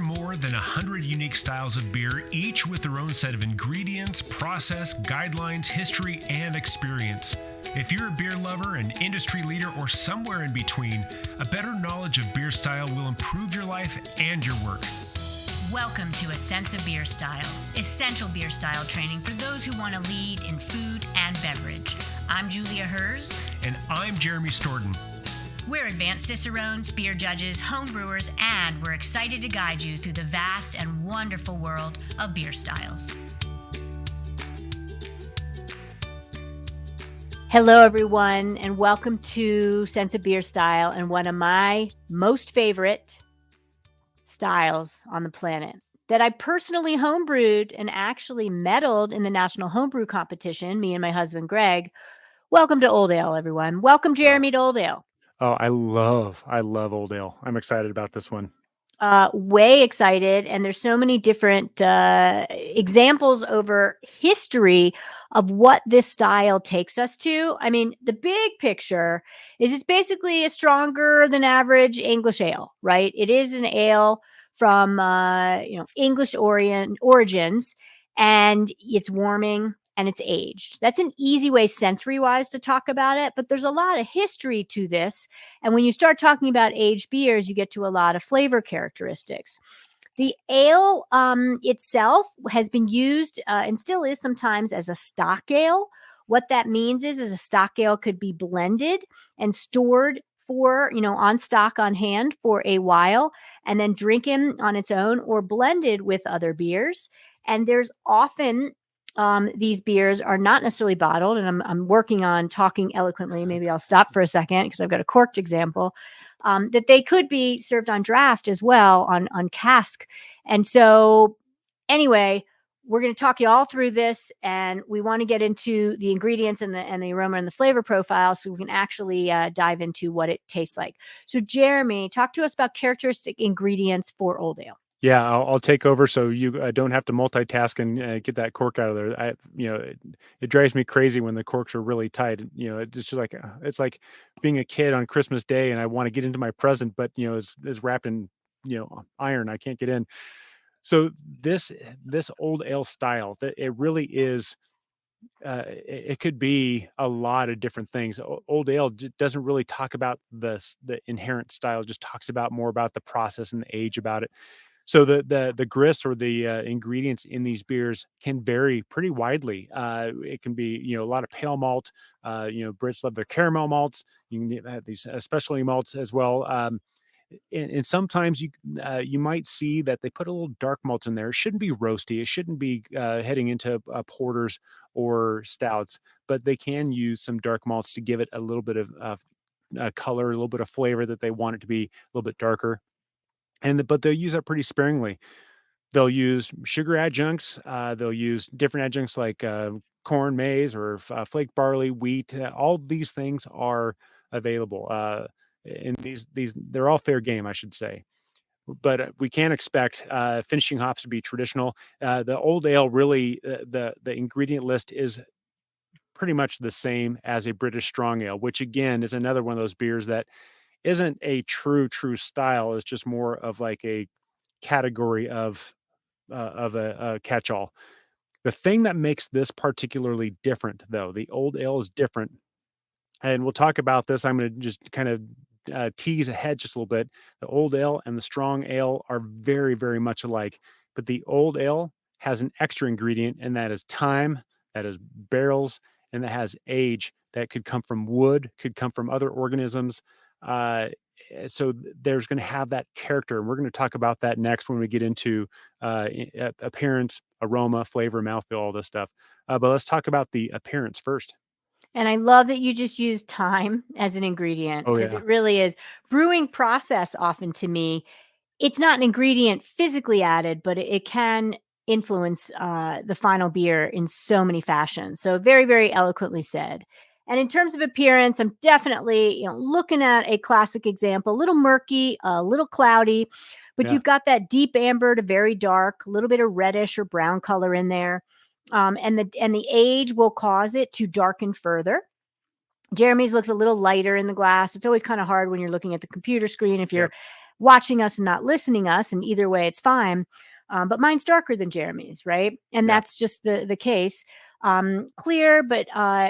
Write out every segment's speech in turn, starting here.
more than 100 unique styles of beer, each with their own set of ingredients, process, guidelines, history, and experience. If you're a beer lover, an industry leader, or somewhere in between, a better knowledge of beer style will improve your life and your work. Welcome to A Sense of Beer Style, essential beer style training for those who want to lead in food and beverage. I'm Julia Herz. And I'm Jeremy Storton. We're advanced Cicerones, beer judges, home brewers, and we're excited to guide you through the vast and wonderful world of beer styles. Hello, everyone, and welcome to Sense of Beer Style and one of my most favorite styles on the planet that I personally homebrewed and actually medaled in the National Homebrew Competition, me and my husband, Greg. Welcome to Old Ale, everyone. Welcome, Jeremy, to Old Ale. Oh, I love Old Ale. I'm excited about this one. Way excited. And there's so many different examples over history of what this style takes us to. I mean, the big picture is it's basically a stronger than average English ale, right? It is an ale from, English origins, and it's warming and it's aged. That's an easy way sensory-wise to talk about it, but there's a lot of history to this. And when you start talking about aged beers, you get to a lot of flavor characteristics. The ale itself has been used and still is sometimes as a stock ale. What that means is a stock ale could be blended and stored for, on stock on hand for a while and then drinking on its own or blended with other beers. And there's often these beers are not necessarily bottled, and I'm working on talking eloquently. Maybe I'll stop for a second because I've got a corked example, that they could be served on draft as well on cask. And so anyway, we're going to talk you all through this, and we want to get into the ingredients and the aroma and the flavor profile so we can actually dive into what it tastes like. So Jeremy, talk to us about characteristic ingredients for Old Ale. Yeah, I'll take over so you don't have to multitask and get that cork out of there. It drives me crazy when the corks are really tight. It's just like it's like being a kid on Christmas Day, and I want to get into my present, but it's wrapped in iron. I can't get in. So this Old Ale style, that it really is. It could be a lot of different things. Old Ale doesn't really talk about the inherent style; it just talks about more about the process and the age about it. So the grist or the ingredients in these beers can vary pretty widely. It can be a lot of pale malt. Brits love their caramel malts. You can get these specialty malts as well. And sometimes you might see that they put a little dark malt in there. It shouldn't be roasty. It shouldn't be heading into porters or stouts, but they can use some dark malts to give it a little bit of color, a little bit of flavor that they want it to be a little bit darker. But they'll use that pretty sparingly. They'll use sugar adjuncts. They'll use different adjuncts like corn, maize, or flake barley, wheat. All these things are available. And these they're all fair game, I should say. But we can't expect finishing hops to be traditional. The Old Ale really, the ingredient list is pretty much the same as a British strong ale, which again is another one of those beers that isn't a true style. It's just more of like a category of a catch-all. The thing that makes this particularly different, though, the Old Ale is different, and we'll talk about this. I'm going to just kind of tease ahead just a little bit. The Old Ale and the strong ale are very, very much alike, but the Old Ale has an extra ingredient, and that is time, that is barrels, and that has age that could come from wood, could come from other organisms. So there's going to have that character, and we're going to talk about that next when we get into appearance, aroma, flavor, mouthfeel, all this stuff. But let's talk about the appearance first. And I love that you just use time as an ingredient because it really is. Brewing process often to me, it's not an ingredient physically added, but it can influence the final beer in so many fashions. So very, very eloquently said. And in terms of appearance, I'm definitely looking at a classic example, a little murky, a little cloudy, but you've got that deep amber to very dark, a little bit of reddish or brown color in there. And the age will cause it to darken further. Jeremy's looks a little lighter in the glass. It's always kind of hard when you're looking at the computer screen if you're Yep. watching us and not listening us, and either way, it's fine. But mine's darker than Jeremy's, right? And Yeah. that's just the case. Clear, but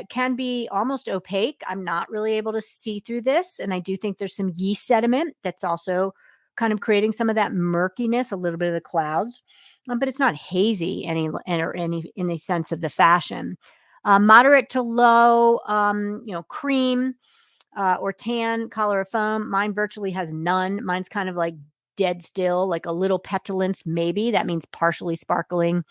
can be almost opaque. I'm not really able to see through this, and I do think there's some yeast sediment that's also kind of creating some of that murkiness, a little bit of the clouds. But it's not hazy or any in the sense of the fashion. Moderate to low, cream or tan color of foam. Mine virtually has none. Mine's kind of like dead still, like a little petulance, maybe. That means partially sparkling.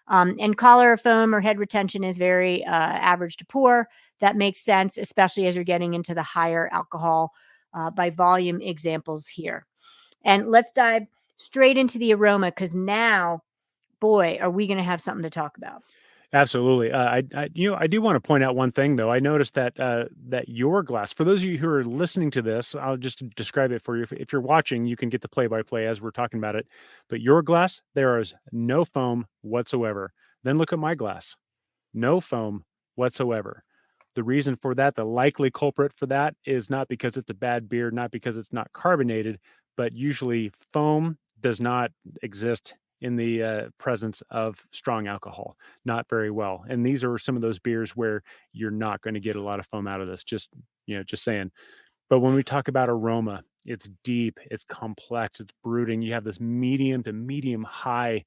And color of foam or head retention is very average to poor. That makes sense, especially as you're getting into the higher alcohol by volume examples here. And let's dive straight into the aroma because now, boy, are we going to have something to talk about. Absolutely. I do want to point out one thing, though. I noticed that that your glass. For those of you who are listening to this, I'll just describe it for you. If you're watching, you can get the play-by-play as we're talking about it. But your glass, there is no foam whatsoever. Then look at my glass, no foam whatsoever. The reason for that, the likely culprit for that, is not because it's a bad beer, not because it's not carbonated, but usually foam does not exist in the presence of strong alcohol, not very well. And these are some of those beers where you're not going to get a lot of foam out of this. Just saying. But when we talk about aroma, it's deep, it's complex, it's brooding. You have this medium to medium high,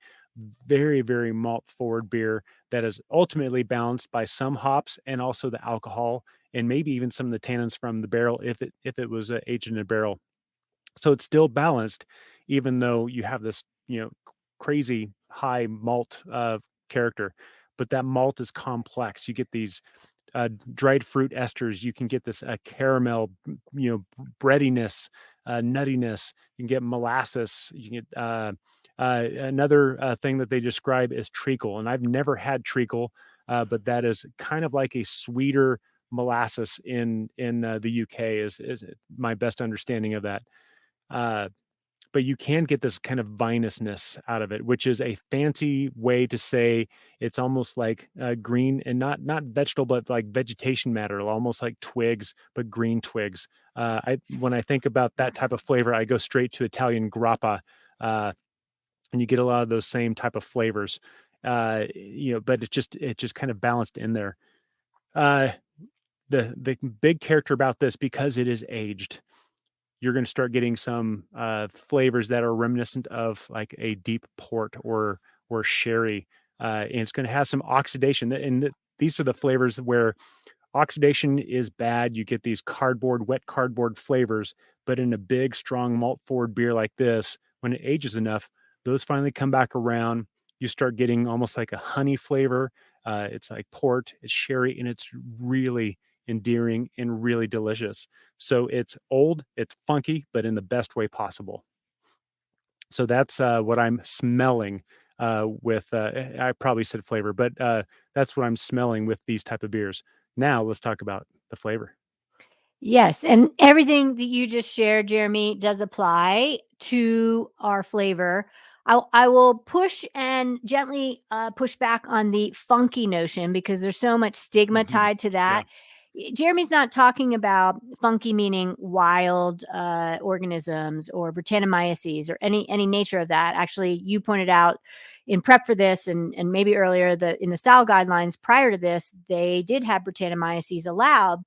very, very malt forward beer that is ultimately balanced by some hops and also the alcohol and maybe even some of the tannins from the barrel if it was aged in a barrel. So it's still balanced, even though you have this, crazy high malt character. But that malt is complex. You get these dried fruit esters. You can get this caramel, breadiness, nuttiness. You can get molasses. You can get another thing that they describe as treacle, and I've never had treacle, but that is kind of like a sweeter molasses in the UK is my best understanding of that. Uh, but you can get this kind of vinousness out of it, which is a fancy way to say it's almost like green and not vegetable, but like vegetation matter, almost like twigs, but green twigs. When I think about that type of flavor, I go straight to Italian grappa, and you get a lot of those same type of flavors. But it's just kind of balanced in there. Uh, the big character about this, because it is aged, you're going to start getting some flavors that are reminiscent of like a deep port or sherry, and it's going to have some oxidation. And these are the flavors where oxidation is bad. You get these wet cardboard flavors, but in a big, strong malt forward beer like this, when it ages enough, those finally come back around. You start getting almost like a honey flavor. It's like port, it's sherry, and it's really endearing and really delicious. So it's old, it's funky, but in the best way possible. So that's what I'm smelling with. I probably said flavor, but that's what I'm smelling with these type of beers. Now let's talk about the flavor. Yes, and everything that you just shared, Jeremy, does apply to our flavor. I will push and gently push back on the funky notion because there's so much stigma Mhm. tied to Yeah. that. Jeremy's not talking about funky meaning wild organisms or Brettanomyces or any nature of that. Actually, you pointed out in prep for this and maybe earlier that in the style guidelines prior to this, they did have Brettanomyces allowed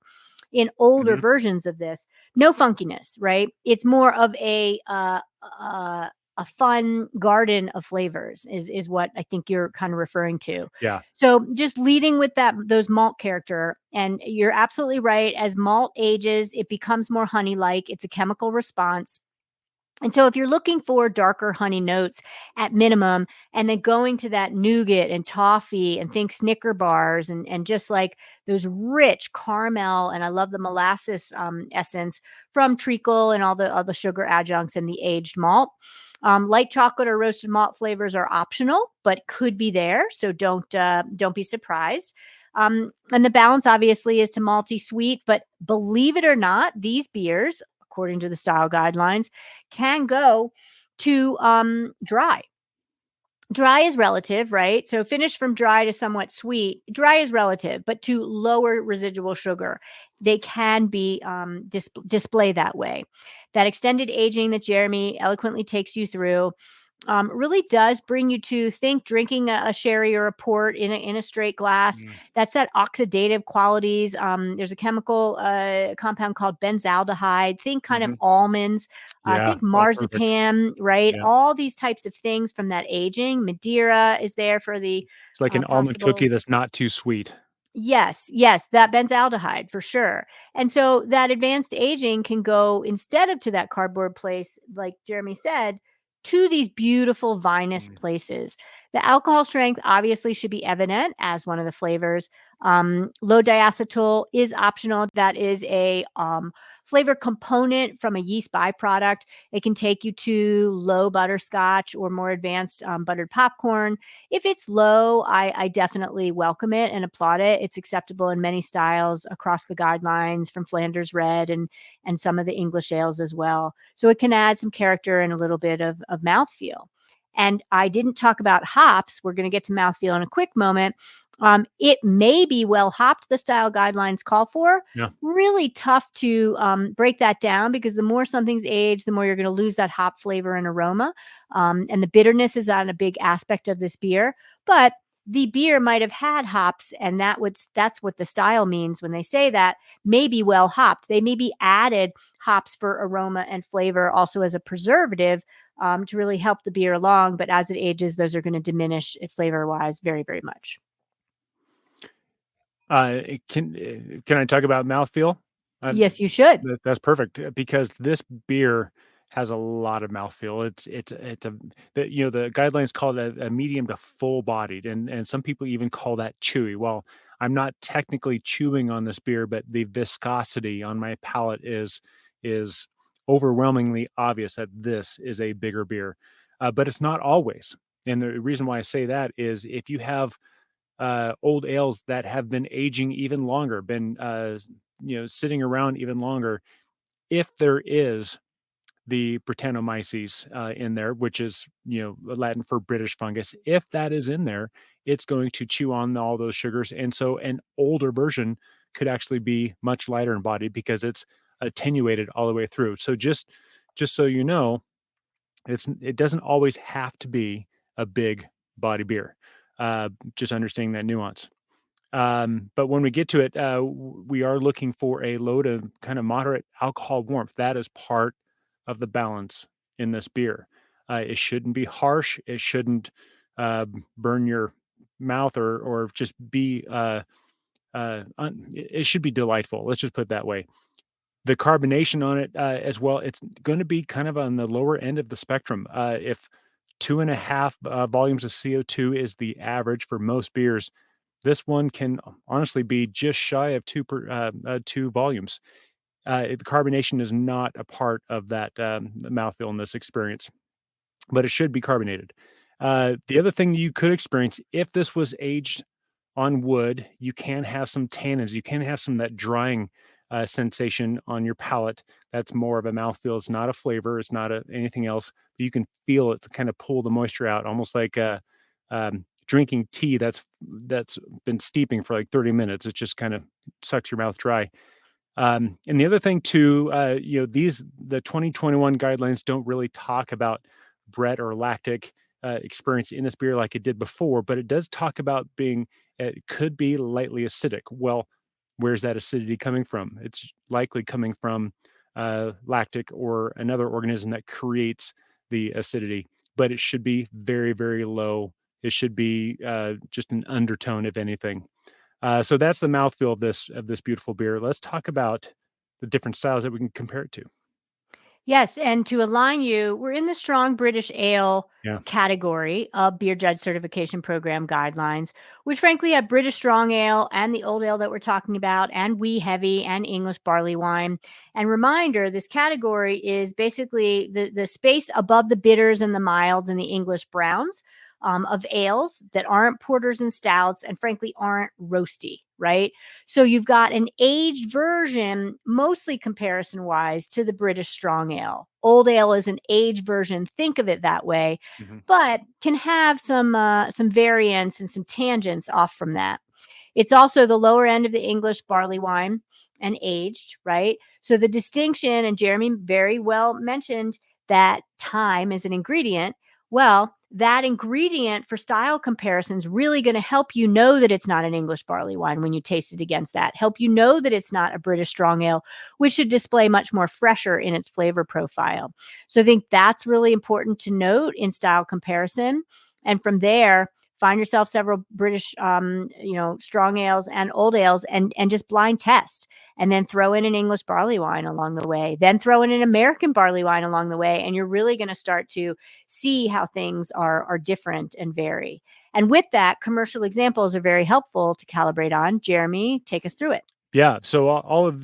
in older Mhm. versions of this. No funkiness, right? It's more of a fun garden of flavors is what I think you're kind of referring to. Yeah. So just leading with those malt character, and you're absolutely right. As malt ages, it becomes more honey-like. It's a chemical response. And so if you're looking for darker honey notes at minimum, and then going to that nougat and toffee and think Snicker bars and just like those rich caramel, and I love the molasses essence from treacle and all the sugar adjuncts and the aged malt. Light chocolate or roasted malt flavors are optional, but could be there. So don't be surprised. And the balance obviously is to malty sweet, but believe it or not, these beers, according to the style guidelines, can go to dry. Dry is relative, right? So finished from dry to somewhat sweet. Dry is relative, but to lower residual sugar, they can be display that way. That extended aging that Jeremy eloquently takes you through really does bring you to think drinking a sherry or a port in a straight glass. Mm. That's that oxidative qualities. There's a chemical compound called benzaldehyde. Think kind of Mhm. almonds. Yeah. Think Oh, perfect. marzipan, right? Yeah. All these types of things from that aging. Madeira is there for the It's like an almond possible. cookie that's not too sweet. Yes, yes, that benzaldehyde for sure. And so that advanced aging can go instead of to that cardboard place, like Jeremy said, to these beautiful vinous Mm. places. The alcohol strength obviously should be evident as one of the flavors. Low diacetyl is optional. That is a flavor component from a yeast byproduct. It can take you to low butterscotch or more advanced buttered popcorn. If it's low, I definitely welcome it and applaud it. It's acceptable in many styles across the guidelines from Flanders Red and some of the English ales as well. So it can add some character and a little bit of mouthfeel. And I didn't talk about hops. We're going to get to mouthfeel in a quick moment. It may be well hopped, the style guidelines call for. Yeah. Really tough to break that down because the more something's aged, the more you're going to lose that hop flavor and aroma. And the bitterness is on a big aspect of this beer. But the beer might have had hops, and that's what the style means when they say that. Maybe well hopped. They maybe added hops for aroma and flavor, also as a preservative to really help the beer along. But as it ages, those are going to diminish flavor wise very, very much. Can I talk about mouthfeel? Uh, Yes, you should. that's perfect because this beer has a lot of mouthfeel. It's a the guidelines call it a medium to full bodied, and some people even call that chewy. Well, I'm not technically chewing on this beer, but the viscosity on my palate is overwhelmingly obvious that this is a bigger beer, but it's not always. And the reason why I say that is if you have old ales that have been aging even longer, been sitting around even longer. If there is the Brettanomyces in there, which is Latin for British fungus, if that is in there, it's going to chew on all those sugars, and so an older version could actually be much lighter in body because it's attenuated all the way through. So just so you know, it doesn't always have to be a big body beer. Just understanding that nuance. But when we get to it, we are looking for a low to kind of moderate alcohol warmth. That is part of the balance in this beer. It shouldn't be harsh. It shouldn't burn your mouth or just be. It should be delightful. Let's just put it that way. The carbonation on it as well. It's going to be kind of on the lower end of the spectrum. If 2.5 volumes of CO2 is the average for most beers, this one can honestly be just shy of 2 volumes. The carbonation is not a part of that mouthfeel in this experience, but it should be carbonated. The other thing you could experience if this was aged on wood, you can have some tannins. You can have some of that drying sensation on your palate. That's more of a mouthfeel. It's not a flavor. It's not anything else. But you can feel it to kind of pull the moisture out, almost like drinking tea that's been steeping for like 30 minutes. It just kind of sucks your mouth dry. And the other thing too, the 2021 guidelines don't really talk about Brett or lactic experience in this beer like it did before, but it does talk about being it could be lightly acidic. Well, where's that acidity coming from? It's likely coming from lactic or another organism that creates the acidity, but it should be very, very low. It should be just an undertone, if anything. So that's the mouthfeel of this beautiful beer. Let's talk about the different styles that we can compare it to. Yes, and to align you, we're in the strong British ale Yeah. category of Beer Judge Certification Program guidelines, which frankly have British strong ale and the old ale that we're talking about, and wee heavy and English barley wine. And reminder, this category is basically the space above the bitters and the milds and the English browns. of ales that aren't porters and stouts and frankly aren't roasty, right? So you've got an aged version, mostly comparison wise, to the British strong ale. Old ale is an aged version. Think of it that way, but can have some variants and some tangents off from that. It's also the lower end of the English barley wine and aged, right? So the distinction, and Jeremy very well mentioned that time is an ingredient. Well, that ingredient for style comparisons really going to help you know that it's not an English barley wine when you taste it against that. Help you know that it's not a British strong ale, which should display much more fresher in its flavor profile. So I think that's really important to note in style comparison. And from there, find yourself several British, strong ales and old ales, and just blind test, and then throw in an English barley wine along the way. Then throw in an American barley wine along the way, and you're really going to start to see how things are different and vary. And with that, commercial examples are very helpful to calibrate on. Jeremy, take us through it. Yeah. So all of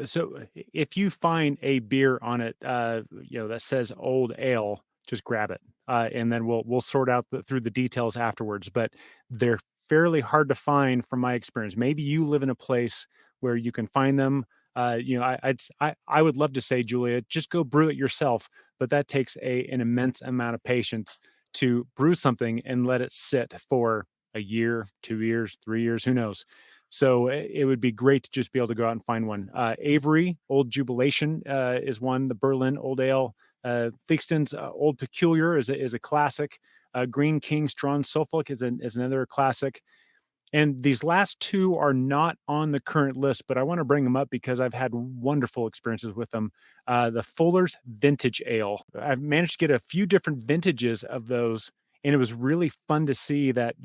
so if you find a beer on it, that says old ale, just grab it, and then we'll sort out through the details afterwards. But they're fairly hard to find from my experience. Maybe you live in a place where you can find them. I would love to say, Julia, just go brew it yourself, but that takes an immense amount of patience to brew something and let it sit for a year, 2 years, 3 years, who knows. So it would be great to just be able to go out and find one. Avery Old Jubilation is one. The Berlin Old Ale, Theakston's Old Peculiar is a classic. Green King Strong Suffolk is another classic. And these last two are not on the current list, but I want to bring them up because I've had wonderful experiences with them. The Fuller's Vintage Ale. I've managed to get a few different vintages of those, and it was really fun to see that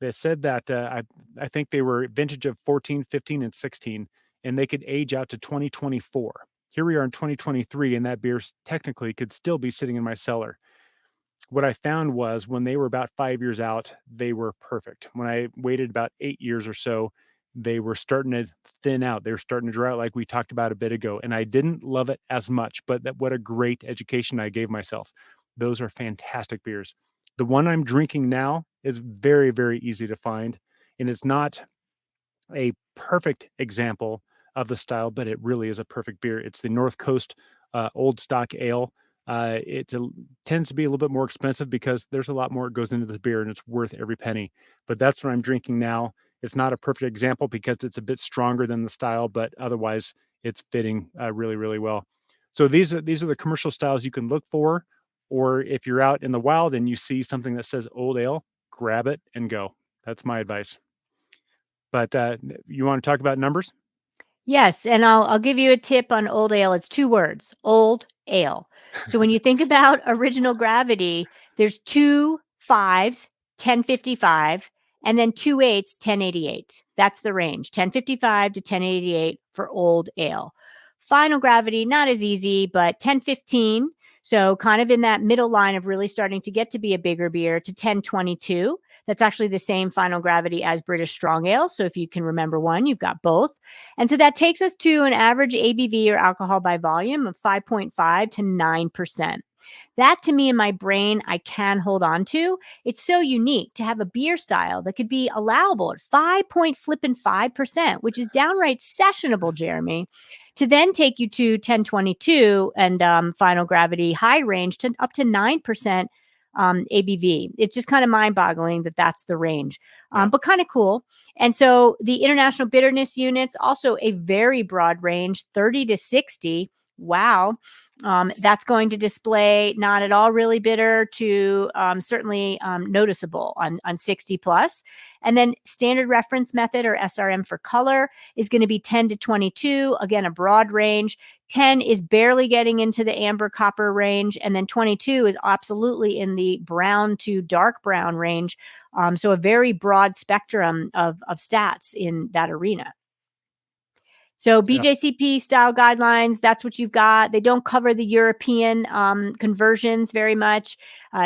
they said that I think they were vintage of 14, 15, and 16, and they could age out to 2024. Here we are in 2023, and that beer technically could still be sitting in my cellar. What I found was when they were about 5 years out, they were perfect. When I waited about 8 years or so, they were starting to thin out. They were starting to dry out, like we talked about a bit ago. And I didn't love it as much, but what a great education I gave myself. Those are fantastic beers. The one I'm drinking now is very, very easy to find. And it's not a perfect example of the style, but it really is a perfect beer. It's the North Coast Old Stock Ale. It tends to be a little bit more expensive because there's a lot more that goes into the beer, and it's worth every penny. But that's what I'm drinking now. It's not a perfect example because it's a bit stronger than the style, but otherwise it's fitting really, really well. So these are the commercial styles you can look for, or if you're out in the wild and you see something that says old ale, grab it and go. That's my advice. But you want to talk about numbers? Yes, and I'll give you a tip on old ale. It's 2 words: old ale. So when you think about original gravity, there's 2 5s, 1055, and then 2 8s, 1088. That's the range, 1055 to 1088 for old ale. Final gravity, not as easy, but 1015. So kind of in that middle line of really starting to get to be a bigger beer, to 1022. That's actually the same final gravity as British strong ale. So if you can remember one, you've got both. And so that takes us to an average ABV, or alcohol by volume, of 5.5 to 9%. That, to me, in my brain, I can hold on to. It's so unique to have a beer style that could be allowable at 5%, which is downright sessionable, Jeremy, to then take you to 1022 and final gravity high range to up to 9% ABV. It's just kind of mind boggling that that's the range, but kind of cool. And so the international bitterness units, also a very broad range, 30 to 60. Wow. That's going to display not at all really bitter to certainly noticeable on 60 plus. And then standard reference method, or SRM for color, is going to be 10 to 22. Again, a broad range. 10 is barely getting into the amber copper range. And then 22 is absolutely in the brown to dark brown range. So a very broad spectrum of stats in that arena. So BJCP style guidelines, that's what you've got. They don't cover the European conversions very much.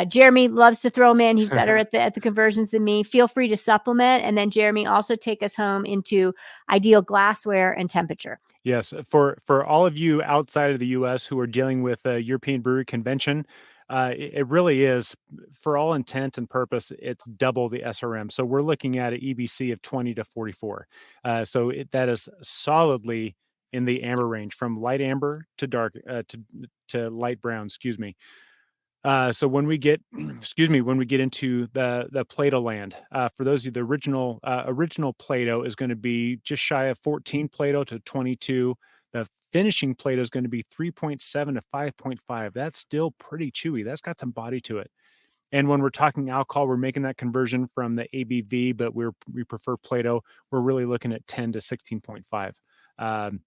Jeremy loves to throw them in. He's better at the conversions than me. Feel free to supplement. And then Jeremy, also take us home into ideal glassware and temperature. Yes. For all of you outside of the U.S. who are dealing with a European Brewery Convention, It really is, for all intent and purpose, it's double the SRM. So we're looking at an EBC of 20 to 44. That is solidly in the amber range, from light amber to dark to light brown. Excuse me. So when we get, excuse me, when we get into the Plato land, for those of you, the original Plato is going to be just shy of 14 Plato to 22. The finishing Plato is going to be 3.7 to 5.5. That's still pretty chewy. That's got some body to it. And when we're talking alcohol, we're making that conversion from the ABV, but we prefer Plato. We're really looking at 10 to 16.5. Um,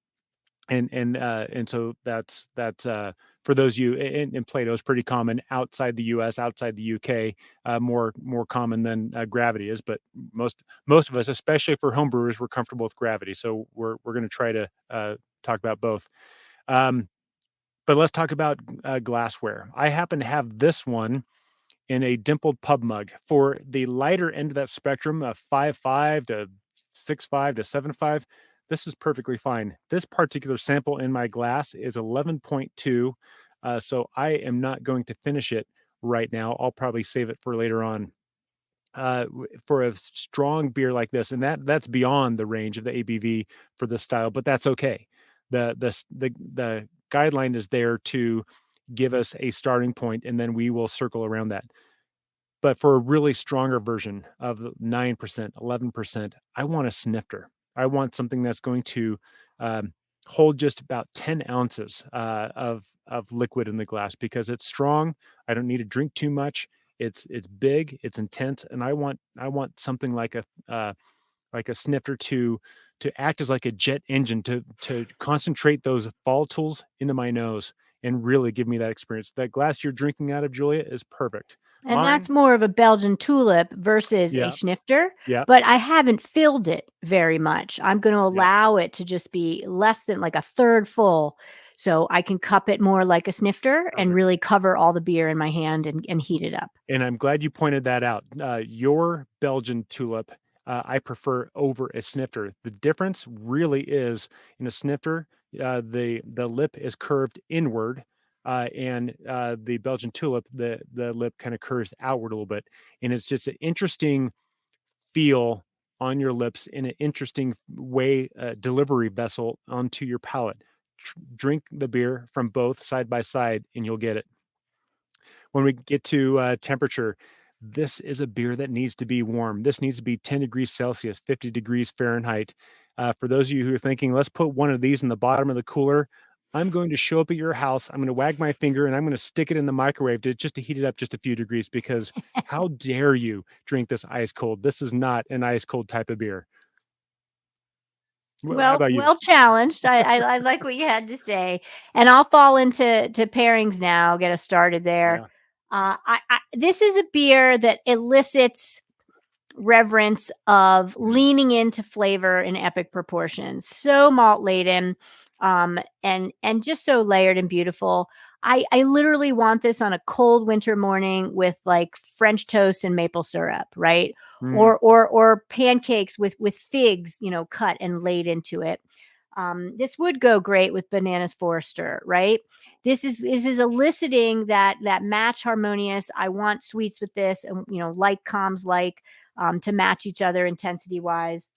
and so that's for those of you, and Plato is pretty common outside the U.S., outside the U.K., more common than gravity is. But most of us, especially for home brewers, we're comfortable with gravity. So we're going to try to talk about both. But let's talk about glassware. I happen to have this one in a dimpled pub mug for the lighter end of that spectrum of 5.5 to 6.5 to 7.5. This is perfectly fine. This particular sample in my glass is 11.2. So I am not going to finish it right now. I'll probably save it for later on. For a strong beer like this, and that's beyond the range of the ABV for this style, but that's okay. The guideline is there to give us a starting point, and then we will circle around that. But for a really stronger version of 9%, 11%, I want a snifter. I want something that's going to hold just about 10 ounces of liquid in the glass, because it's strong. I don't need to drink too much. It's big, it's intense, and I want something like a snifter to act as like a jet engine to concentrate those volatiles into my nose and really give me that experience. That glass you're drinking out of, Julia, is perfect. And that's more of a Belgian tulip versus a schnifter, but I haven't filled it very much. I'm going to allow it to just be less than like a third full, so I can cup it more like a snifter and really cover all the beer in my hand and heat it up. And I'm glad you pointed that out. Your Belgian tulip, I prefer over a snifter. The difference really is, in a snifter, the lip is curved inward. And the Belgian tulip, the lip kind of curves outward a little bit, and it's just an interesting feel on your lips, in an interesting way, delivery vessel onto your palate. Drink the beer from both side by side, and you'll get it. When we get to temperature, this is a beer that needs to be warm. This needs to be 10 degrees Celsius, 50 degrees Fahrenheit. For those of you who are thinking, let's put one of these in the bottom of the cooler, I'm going to show up at your house. I'm going to wag my finger and I'm going to stick it in the microwave just to heat it up just a few degrees, because how dare you drink this ice cold? This is not an ice cold type of beer. How about you? Well challenged. I like what you had to say, and I'll fall into pairings now. Get us started there. This is a beer that elicits reverence of leaning into flavor in epic proportions. So malt laden, and just so layered and beautiful. I literally want this on a cold winter morning with like French toast and maple syrup, right? Or pancakes with figs, cut and laid into it. This would go great with bananas Forster, right? This is eliciting that match harmonious. I want sweets with this, and like comms to match each other intensity wise,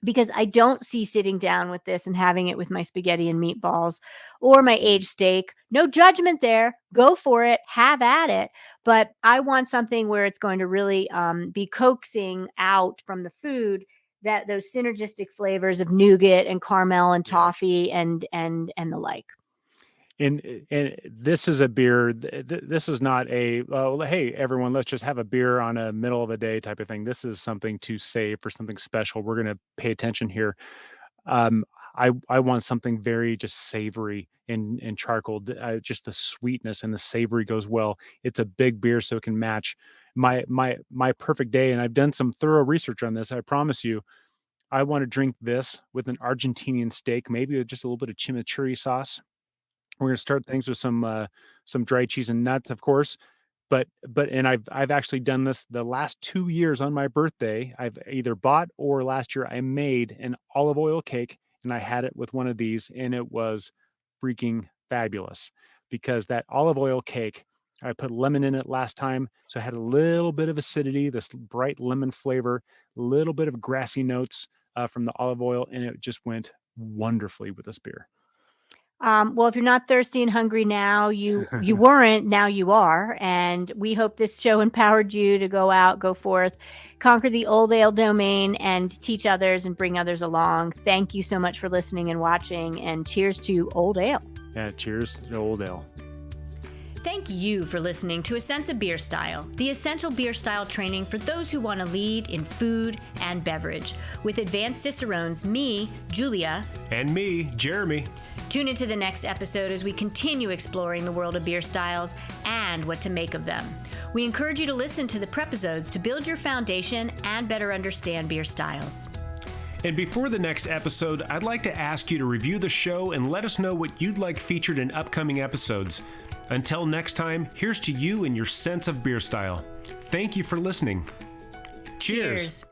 because I don't see sitting down with this and having it with my spaghetti and meatballs or my aged steak. No judgment there. Go for it. Have at it. But I want something where it's going to really be coaxing out from the food that those synergistic flavors of nougat and caramel and toffee and the like. And this is a beer. This is not a, hey, everyone, let's just have a beer on a middle of the day type of thing. This is something to save for something special. We're going to pay attention here. I want something very just savory and charcoal. Just the sweetness and the savory goes well. It's a big beer, so it can match my perfect day. And I've done some thorough research on this. I promise you. I want to drink this with an Argentinian steak, maybe with just a little bit of chimichurri sauce. We're going to start things with some dry cheese and nuts, of course. But I've actually done this the last 2 years on my birthday. I've either bought, or last year I made an olive oil cake and I had it with one of these, and it was freaking fabulous, because that olive oil cake I put lemon in it last time, so I had a little bit of acidity, this bright lemon flavor, a little bit of grassy notes from the olive oil, and it just went wonderfully with this beer. Well, if you're not thirsty and hungry now, you weren't, now you are. And we hope this show empowered you to go out, go forth, conquer the old ale domain, and teach others and bring others along. Thank you so much for listening and watching, and cheers to old ale. Yeah, cheers to old ale. Thank you for listening to A Sense of Beer Style, the essential beer style training for those who want to lead in food and beverage. With advanced Cicerones, me, Julia, And me, Jeremy. Tune into the next episode as we continue exploring the world of beer styles and what to make of them. We encourage you to listen to the prepisodes to build your foundation and better understand beer styles. And before the next episode, I'd like to ask you to review the show and let us know what you'd like featured in upcoming episodes. Until next time, here's to you and your sense of beer style. Thank you for listening. Cheers.